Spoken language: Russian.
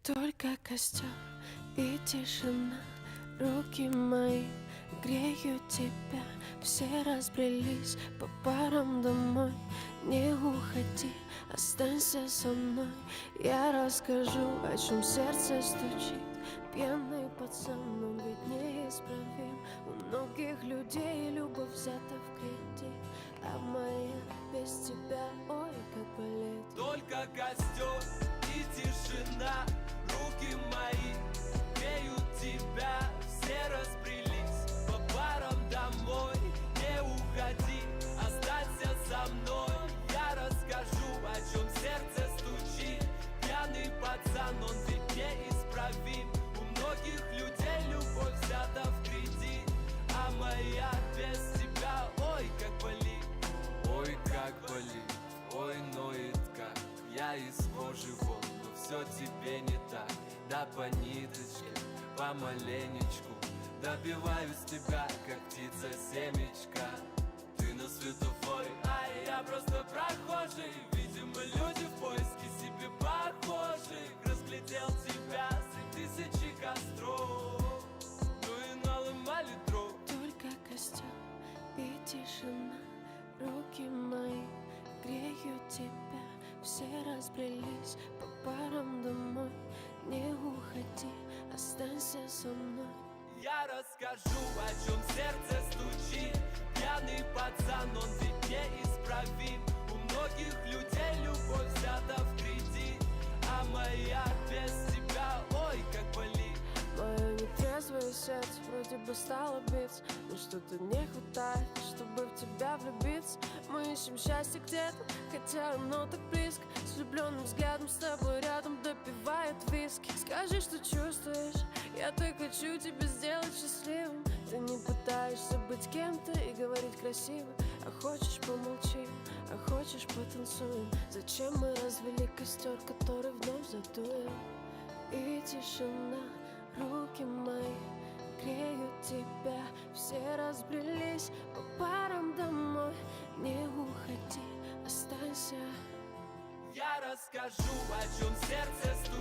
Только костер и тишина, руки мои греют тебя. Все разбрелись по парам домой. Не уходи, останься со мной. Я расскажу, о чем сердце стучит. Пьяный пацан, он ведь неисправим. У многих людей любовь взята в кредит, а моя без тебя, ой, как болит. Только костер и тишина, руки мои греют тебя. Все разбрелись по парам домой. Не уходи, останься со мной. Я расскажу, о чем сердце стучит. Пьяный пацан, он ведь неисправим. У многих людей любовь взята в кредит, а моя без тебя, ой, как болит. Ой, как болит, ой, ноет как. Я из кожи вон, но все тебе не так. Да по ниточке, помаленечку добиваюсь тебя, как птица семечка. Ты на светофоре, а я просто прохожий. Видимо, люди в поиске себе похожих. Разглядел тебя среди тысячи костров, ну и наломали дров. Только костер и тишина, руки мои греют тебя. Все разбрелись по парам домой. Не уходи, останься со мной. Я расскажу, о чем сердце стучит. Пьяный пацан, он ведь неисправим. У многих людей любовь взята в кредит, а моя без тебя, ой, как болит. Мое нетрезвое сердце вроде бы стало биться, но что-то не хватает, чтобы в тебя влюбиться. Мы ищем счастье где-то, хотя оно так близко. С влюбленным взглядом с тобой рядом допивает виски. Скажи, что чувствуешь, я так хочу тебя сделать счастливым. Ты не пытаешься быть кем-то и говорить красиво, а хочешь помолчим, а хочешь потанцуем. Зачем мы развели костер, который вновь задуем? И тишина, руки мои греют тебя. Все разбрелись по парам домой. Не уходи, останься. Я расскажу, о чем сердце стучит.